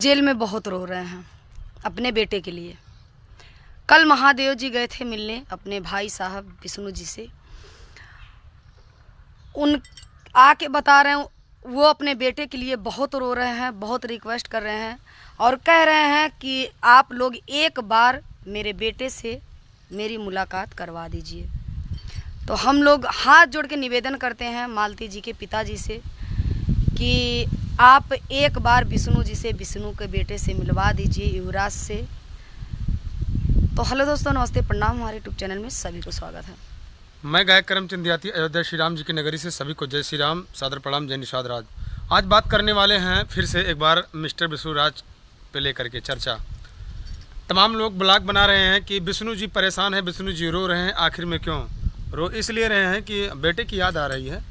Jail में बहुत रो रहे हैं अपने बेटे के लिए। कल महादेव जी गए थे मिलने अपने भाई साहब विष्णु जी से। उन आके बता रहे हैं वो अपने बेटे के लिए बहुत रो रहे हैं, बहुत रिक्वेस्ट कर रहे हैं और कह रहे हैं कि आप लोग एक बार मेरे बेटे से मेरी मुलाकात करवा दीजिए। तो हम लोग हाथ जोड़ के निवेदन करते हैं मालती जी के पिताजी से कि आप एक बार विष्णु जी से, विष्णु के बेटे से मिलवा दीजिए, युवराज से। तो हेलो दोस्तों, नमस्ते, प्रणाम। हमारे यूट्यूब चैनल में सभी को स्वागत है। मैं गायक करमचंद देहाती अयोध्या श्री राम जी की नगरी से सभी को जय श्री राम, सादर प्रणाम, जय निषाद राज। आज बात करने वाले हैं फिर से एक बार मिस्टर विष्णु राज पे लेकर के चर्चा। तमाम लोग ब्लॉग बना रहे हैं कि विष्णु जी परेशान है, विष्णु जी रो रहे हैं। आखिर में क्यों रो? इसलिए रहे हैं कि बेटे की याद आ रही है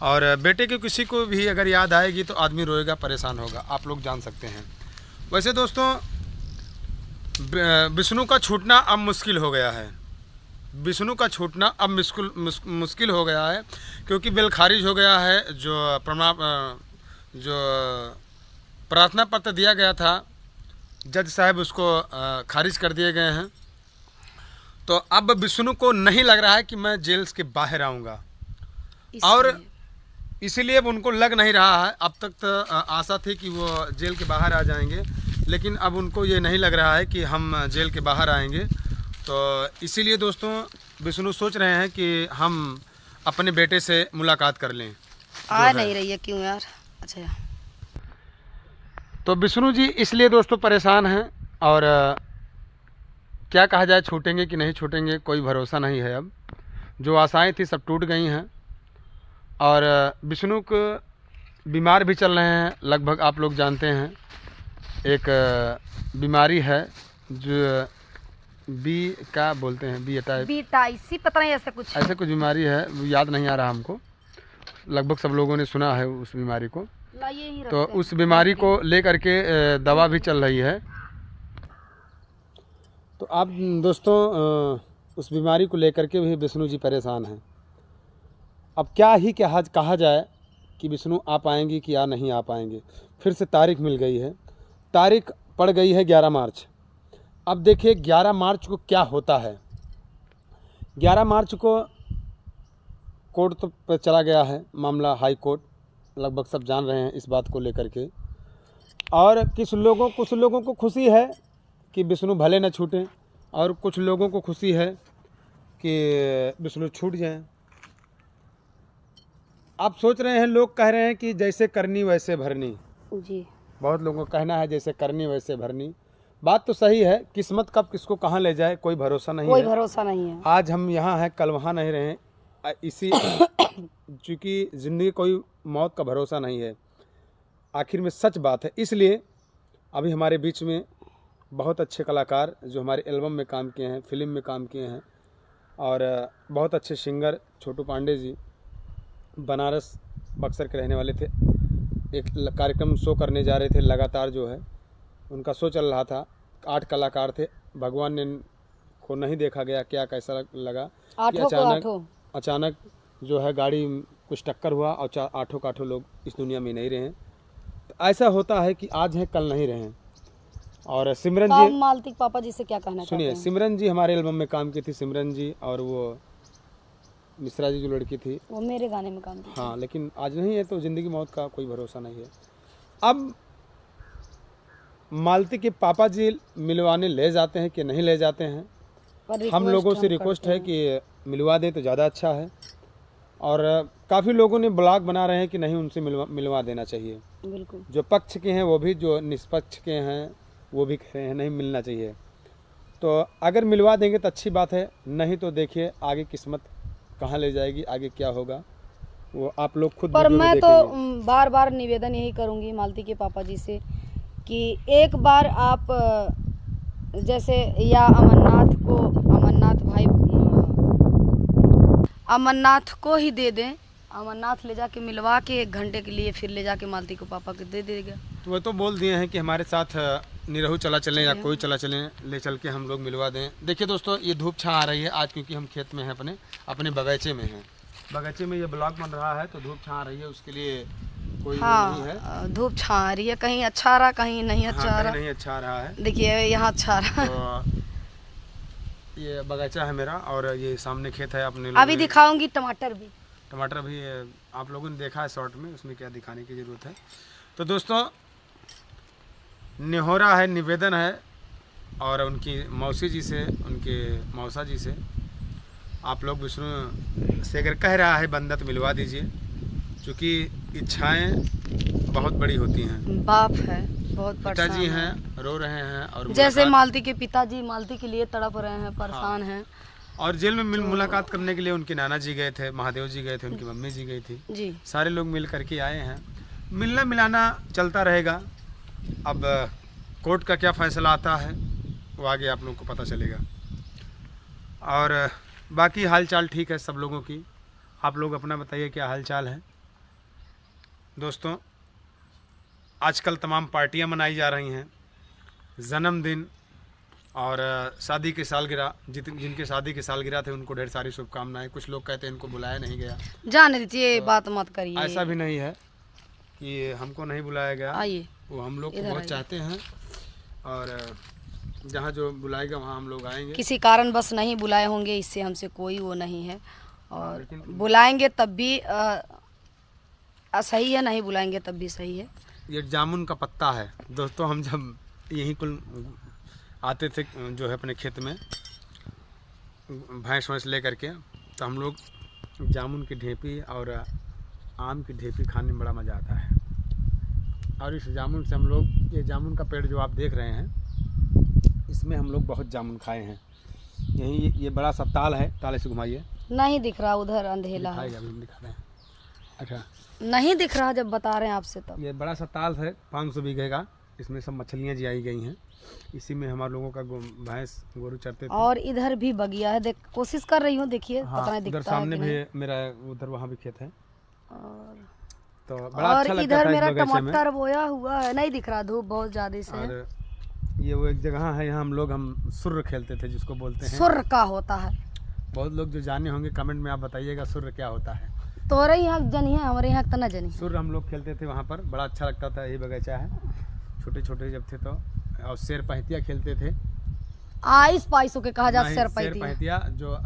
और बेटे के किसी को भी अगर याद आएगी तो आदमी रोएगा, परेशान होगा, आप लोग जान सकते हैं। वैसे दोस्तों, विष्णु का छूटना अब मुश्किल हो गया है। विष्णु का छूटना अब मुश्किल हो गया है क्योंकि बिल खारिज हो गया है। जो प्रार्थना पत्र दिया गया था, जज साहब उसको खारिज कर दिए गए हैं। तो अब विष्णु को नहीं लग रहा है कि मैं जेल के बाहर आऊँगा और इसीलिए उनको लग नहीं रहा है। अब तक तो आशा थी कि वो जेल के बाहर आ जाएंगे, लेकिन अब उनको ये नहीं लग रहा है कि हम जेल के बाहर आएंगे। तो इसीलिए दोस्तों विष्णु सोच रहे हैं कि हम अपने बेटे से मुलाकात कर लें। आ नहीं रही है क्यों यार? अच्छा, तो विष्णु जी इसलिए दोस्तों परेशान हैं और क्या कहा जाए, छूटेंगे कि नहीं छूटेंगे कोई भरोसा नहीं है। अब जो आशाएं थी सब टूट गई हैं और विष्णु को बीमार भी चल रहे हैं। लगभग आप लोग जानते हैं एक बीमारी है जो क्या बोलते हैं, बीटाईसी पता नहीं, ऐसे कुछ बीमारी है, वो याद नहीं आ रहा हमको। लगभग सब लोगों ने सुना है उस बीमारी को। तो उस बीमारी को लेकर के दवा भी चल रही है। तो आप दोस्तों उस बीमारी को लेकर के भी विष्णु जी परेशान हैं। अब क्या कहा जाए कि विष्णु आ पाएंगे कि या नहीं आ पाएंगे। फिर से तारीख मिल गई है, तारीख पड़ गई है 11 मार्च। अब देखिए 11 मार्च को क्या होता है। 11 मार्च को कोर्ट तो पर चला गया है मामला, हाई कोर्ट। लगभग सब जान रहे हैं इस बात को लेकर के। और कुछ लोगों को खुशी है कि विष्णु भले न छूटें और कुछ लोगों को खुशी है कि विष्णु छूट जाएं। आप सोच रहे हैं, लोग कह रहे हैं कि जैसे करनी वैसे भरनी जी। बहुत लोगों का कहना है जैसे करनी वैसे भरनी। बात तो सही है, किस्मत कब किसको कहाँ ले जाए कोई भरोसा नहीं है। आज हम यहाँ हैं, कल वहाँ नहीं रहे। इसी चूँकि ज़िंदगी कोई मौत का भरोसा नहीं है, आखिर में सच बात है। इसलिए अभी हमारे बीच में बहुत अच्छे कलाकार जो हमारे एल्बम में काम किए हैं, फिल्म में काम किए हैं और बहुत अच्छे सिंगर छोटू पांडे जी बनारस बक्सर के रहने वाले थे। एक कार्यक्रम शो करने जा रहे थे लगातार, जो है उनका शो चल रहा था। 8 कलाकार थे। भगवान ने को नहीं देखा गया क्या कैसा लगा कि अचानक जो है गाड़ी कुछ टक्कर हुआ और आठों का आठों लोग इस दुनिया में नहीं रहे। तो ऐसा होता है कि आज हैं कल नहीं रहे। और सिमरन जी, मालती पापा जी से क्या कहना सुनिए, सिमरन जी हमारे एल्बम में काम की थी। सिमरन जी और वो मिश्रा जी जो लड़की थी, वो मेरे गाने में काम की। हाँ, लेकिन आज नहीं है तो ज़िंदगी मौत का कोई भरोसा नहीं है। अब मालती के पापा जी मिलवाने ले जाते हैं कि नहीं ले जाते हैं। हम लोगों से रिक्वेस्ट है कि मिलवा दें तो ज़्यादा अच्छा है। और काफ़ी लोगों ने ब्लॉग बना रहे हैं कि नहीं, उनसे मिलवा देना चाहिए। बिल्कुल, जो पक्ष के हैं वो भी, जो निष्पक्ष के हैं वो भी कह रहे हैं नहीं मिलना चाहिए। तो अगर मिलवा देंगे तो अच्छी बात है, नहीं तो देखिए आगे किस्मत कहाँ ले जाएगी, आगे क्या होगा वो आप लोग खुद। पर मैं तो बार बार निवेदन यही करूंगी मालती के पापा जी से कि एक बार आप जैसे या अमरनाथ को ही दे दें। अमरनाथ ले जाके मिलवा के 1 घंटे के लिए फिर ले जाके मालती को पापा को दे देगा। तो वो तो बोल दिए हैं कि हमारे साथ निरहू चला चलें या कोई चला चलें, ले चल के हम लोग मिलवा दें। देखिए दोस्तों, ये धूप छाँ आ रही है आज क्योंकि हम खेत में हैं, अपने बगीचे में हैं। बगीचे में ये ब्लॉग बन रहा है तो धूप छाँ आ रही है, उसके लिए कोई हाँ, नहीं है। धूप छा रही है, कहीं अच्छा आ रहा कहीं नहीं अच्छा आ रहा। नहीं अच्छा रहा है। देखिए यहाँ अच्छा आ रहा है। तो ये बगीचा है मेरा और ये सामने खेत है अपने। अभी दिखाऊंगी टमाटर भी। टमाटर भी आप लोगों ने देखा है शॉर्ट में, उसमें क्या दिखाने की ज़रूरत है। तो दोस्तों निहोरा है, निवेदन है और उनकी मौसी जी से, उनके मौसा जी से आप लोग विष्णु से अगर कह रहा है बंदा तो मिलवा दीजिए, क्योंकि इच्छाएं बहुत बड़ी होती हैं। बाप है बहुत पिताजी हैं, रो रहे हैं और जैसे मालती के पिताजी मालती के लिए तड़प रहे हैं, परेशान हैं। और जेल में मुलाकात करने के लिए उनके नाना जी गए थे, महादेव जी गए थे, उनकी मम्मी जी गई थी जी। सारे लोग मिल करके आए हैं। मिलना मिलाना चलता रहेगा। अब कोर्ट का क्या फैसला आता है वो आगे आप लोगों को पता चलेगा। और बाकी हालचाल ठीक है सब लोगों की। आप लोग अपना बताइए क्या हालचाल है। दोस्तों आजकल तमाम पार्टियां मनाई जा रही हैं, जन्मदिन और शादी की सालगिरह। जिनके शादी की सालगिरह थे उनको ढेर सारी शुभकामनाएं। कुछ लोग कहते हैं इनको बुलाया नहीं गया। जाने दीजिए, बात मत करिए। ऐसा भी नहीं है कि हमको नहीं बुलाया गया, आइए वो हम लोग को बहुत चाहते हैं और जहाँ जो बुलाएगा वहाँ हम लोग आएंगे। किसी कारण बस नहीं बुलाए होंगे, इससे हमसे कोई वो नहीं है। और बुलाएंगे तब भी सही है, नहीं बुलाएंगे तब भी सही है। ये जामुन का पत्ता है दोस्तों। हम जब यहीं कुल आते थे जो है अपने खेत में भैंस वैंस ले करके, तो हम लोग जामुन की ढेपी और आम की ढेपी खाने में बड़ा मज़ा आता है। और इस जामुन से हम लोग, ये जामुन का पेड़ जो आप देख रहे हैं, इसमें हम लोग बहुत जामुन खाए हैं। यही ये बड़ा सा ताल है, ताले से घुमाइए। नहीं दिख रहा, उधर अंधेला है। अभी हम दिखा रहे हैं। अच्छा नहीं दिख रहा जब बता रहे हैं आपसे तब। ये बड़ा सा ताल है 500 बीघे का, इसमें सब मछलियाँ जियाई गई हैं। इसी में हमारे लोगों का भैंस गोरू चरते थे। और इधर भी बगिया है, देख कोशिश कर रही हूँ, देखिए। हाँ, पता नहीं दिखता उधर सामने है भी मेरा, उधर वहाँ भी खेत है। और तो बड़ा अच्छा लगता इधर था मेरा इस बगीचे में। टमाटर बोया हुआ है, नहीं दिख रहा, धूप बहुत ज्यादा से है। और ये वो एक जगह है, यहाँ हम सुर्र खेलते थे, जिसको बोलते हैं। सुर्र का होता है। बहुत लोग जो जाने होंगे कमेंट में आप बताइएगा सुर्र क्या होता है। तोरे यहाँ जनी है, हमारे यहाँ तना जनी। सुर्र हम लोग खेलते थे वहाँ पर, बड़ा अच्छा लगता था। ये बगीचा है, छोटे छोटे जब थे तो। और शेर पहतिया खेलते थे। आइस पाइसों के कहा जाता शेर पहतिया, जो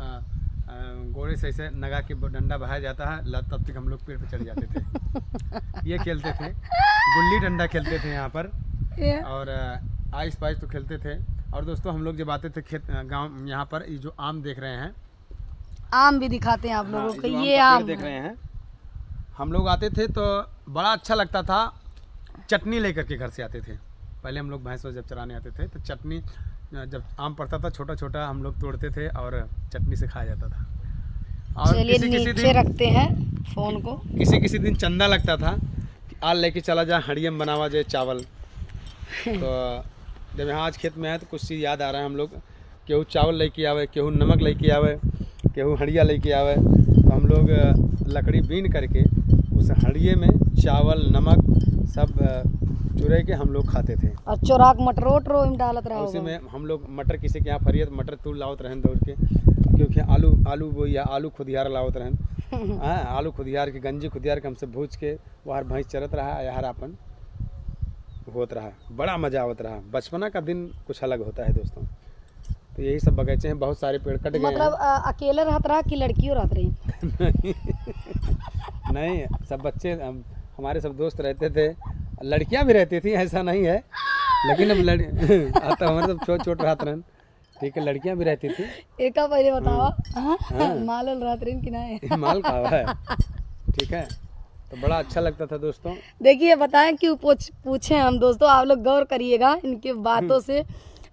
घोड़े से ऐसे नगा के डंडा बहाया जाता है, तब तक हम लोग पेड़ पे चढ़ जाते थे। ये खेलते थे। गुल्ली डंडा खेलते थे यहाँ पर। और आइस पाइस तो खेलते थे। और दोस्तों हम लोग जब आते थे खेत गांव, यहाँ पर ये जो आम देख रहे हैं, आम भी दिखाते हैं आप लोगों को। ये आम देख रहे हैं, हम लोग आते थे तो बड़ा अच्छा लगता था। चटनी लेकर के घर से आते थे। पहले हम लोग भैंस जब चराने आते थे तो चटनी, जब आम पड़ता था छोटा छोटा, हम लोग तोड़ते थे और चटनी से खाया जाता था। और चलिए नीचे रखते हैं फोन को। किसी दिन चंदा लगता था कि आल लेके चला जा, हड़ियम बनावा जाए चावल। तो जब यहाँ आज खेत में आए तो कुछ चीज़ याद आ रहा है। हम लोग केहू चावल लेके आवे, केहू नमक लेके आवे, केहू हड़िया लेके आवे। तो हम लोग लकड़ी बीन करके उस हड़िये में चावल नमक सब चुरा के हम लोग खाते थे। और चोराक मटरो वटरो में डालत रहा उसी में हम लोग मटर, किसी के यहाँ फरिए तो मटर तूल लावत रहें दौड़ के, क्योंकि आलू वो या आलू खुदियार लावत रहें। हाँ, आलू खुदियार के, गंजी खुदियार के हमसे भूज के वहाँ भैंस चरत रहा, यार अपन होत रहा। बड़ा मजा आवत रहा। बचपना का दिन कुछ अलग होता है दोस्तों। तो यही सब बगीचे हैं, बहुत सारे पेड़ कट गए। मतलब अकेले रहत रहा कि लड़कियों रहत रही? नहीं, सब बच्चे हमारे सब दोस्त रहते थे, लड़कियां भी रहती थी, ऐसा नहीं है। लेकिन अब आता हमारे सब छोट रहते रहन, ठीक है, लड़कियां भी रहती थी। एक पहले बतावा माल रहत रही कि नहीं? माल खावा है, ठीक है। तो बड़ा अच्छा लगता था दोस्तों। देखिए बताएं क्यों पूछे हम दोस्तों, आप लोग गौर करिएगा इनके बातों से।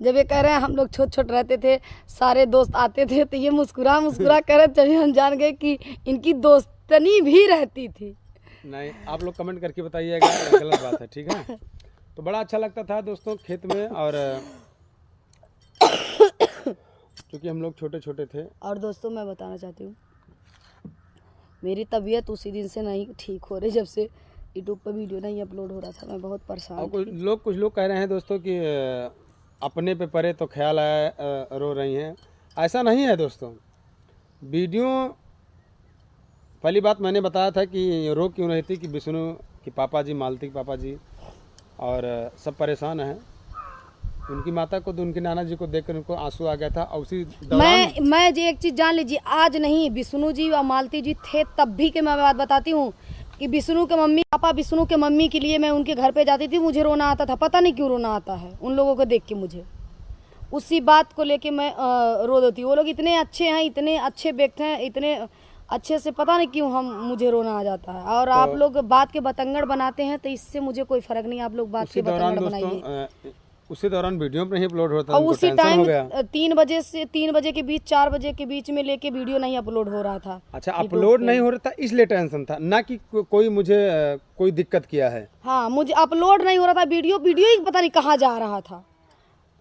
जब ये कह रहे हैं हम लोग छोट रहते थे, सारे दोस्त आते थे, तो ये मुस्कुरा करे, तभी हम जान गए कि इनकी दोस्तनी भी रहती थी। नहीं, आप लोग कमेंट करके बताइएगा, गलत बात है, ठीक है। तो बड़ा अच्छा लगता था दोस्तों खेत में। और क्योंकि हम लोग छोटे छोटे थे। और दोस्तों मैं बताना चाहती हूँ, मेरी तबीयत उसी दिन से नहीं ठीक हो रही, जब से यूट्यूब पर वीडियो नहीं अपलोड हो रहा था। मैं बहुत परेशान हूँ। कुछ लोग कह रहे हैं दोस्तों कि अपने पे पड़े तो ख्याल आया, रो रही हैं। ऐसा नहीं है दोस्तों। वीडियो, पहली बात मैंने बताया था कि रो क्यों रही थी कि विष्णु कि पापा जी, मालती के पापा जी और सब परेशान हैं। उनकी माता को तो उनके नाना जी को देखकर उनको आंसू आ गया था। और उसी दौरान मैं जी एक चीज़ जान लीजिए, आज नहीं विष्णु जी और मालती जी थे तब भी के मैं बात बताती हूँ कि विष्णु के मम्मी पापा, विष्णु के मम्मी के लिए मैं उनके घर पे जाती थी, मुझे रोना आता था, पता नहीं क्यों रोना आता है उन लोगों को देख के। मुझे उसी बात को लेके मैं रो देती हूँ। वो लोग इतने अच्छे हैं, इतने अच्छे व्यक्ति हैं, इतने अच्छे से, पता नहीं क्यों मुझे रोना आ जाता है। और आप लोग बात के बतंगड़ बनाते हैं तो इससे मुझे कोई फर्क नहीं, आप लोग बात के बतंगड़ बनाइए। उसी दौरान वीडियो नहीं अपलोड होता था, और उसी टाइम 3 बजे से 3 बजे के बीच 4 बजे के बीच में लेके वीडियो नहीं अपलोड हो रहा था। अच्छा, अपलोड नहीं हो रहा था इसलिए टेंशन था, ना कि कोई मुझे कोई दिक्कत किया है। हाँ, मुझे अपलोड नहीं हो रहा था, वीडियो ही पता नहीं कहाँ जा रहा था,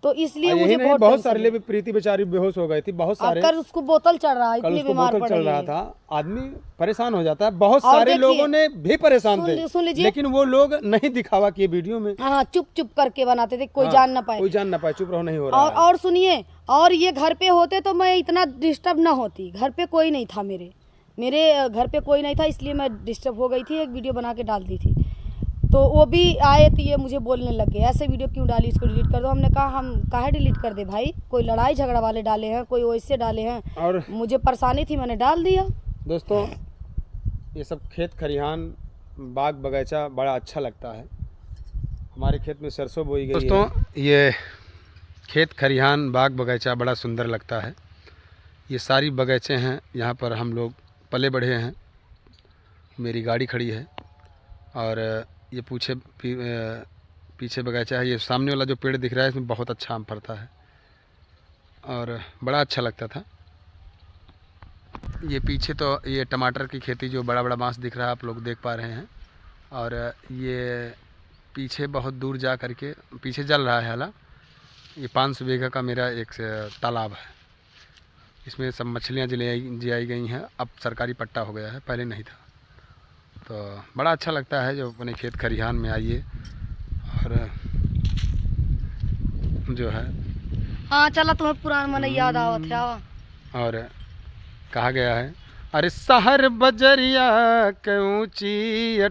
तो इसलिए मुझे बहुत सारे लिए प्रीति बेचारी बेहोश हो गई थी, बहुत सारे कर उसको बोतल चढ़ रहा है, इतनी बीमार पड़ रहा था, आदमी परेशान हो जाता है। बहुत सारे लोगों ने भी परेशान थे, लेकिन वो लोग नहीं दिखावा किए वीडियो में। हाँ, चुप करके बनाते थे, कोई जान ना पाए, चुप रहो, नहीं हो रहा है। और सुनिए, और ये घर पे होते तो मैं इतना डिस्टर्ब ना होती। घर पे कोई नहीं था, मेरे घर पे कोई नहीं था, इसलिए मैं डिस्टर्ब हो गई थी। एक वीडियो बना के डाल दी थी, तो वो भी आए तो ये मुझे बोलने लग गए, ऐसे वीडियो क्यों डाली, इसको डिलीट कर दो। हमने कहा हम काहे डिलीट कर दे भाई, कोई लड़ाई झगड़ा वाले डाले हैं, कोई वैसे डाले हैं, और मुझे परेशानी थी, मैंने डाल दिया। दोस्तों, ये सब खेत खरिहान बाग बगीचा बड़ा अच्छा लगता है। हमारे खेत में सरसों बोई गई है। दोस्तों, ये खेत खरिहान बाग बगीचा बड़ा सुंदर लगता है। ये सारी बगीचे हैं, यहाँ पर हम लोग पले बढ़े हैं। मेरी गाड़ी खड़ी है और ये पीछे बगीचा है। ये सामने वाला जो पेड़ दिख रहा है, इसमें बहुत अच्छा आम फरता है और बड़ा अच्छा लगता था। ये पीछे तो ये टमाटर की खेती, जो बड़ा बड़ा बांस दिख रहा है, आप लोग देख पा रहे हैं। और ये पीछे बहुत दूर जा करके पीछे जल रहा है हाला। ये 500 बीघा का मेरा एक तालाब है, इसमें सब मछलियाँ जियाई गई हैं। अब सरकारी पट्टा हो गया है, पहले नहीं था। तो बड़ा अच्छा लगता है जो अपने खेत खरिहान में आइए और जो है। हाँ, चला तुम्हें पुराना मन याद आवत है। और कहा गया है, अरे शहर बजरिया के ऊंची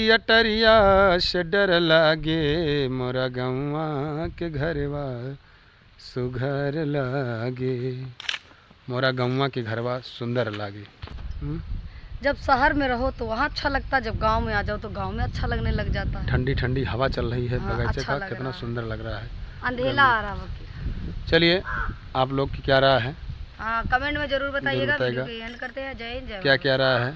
अटरिया से डर लागे, मोरा गौवा के घरवा सुघर लागे, मोरा गौवा के घरवा सुंदर लागे। जब शहर में रहो तो वहाँ अच्छा लगता है, जब गांव में आ जाओ तो गांव में अच्छा लगने लग जाता है। ठंडी ठंडी हवा चल रही है, बगीचे का कितना सुंदर लग रहा है। अंधेला आ रहा है। चलिए, आप लोग की क्या राय है? हाँ, कमेंट में जरूर बताइएगा। वीडियो को एंड करते हैं। जय हिंद, जय भारत। क्या राय है?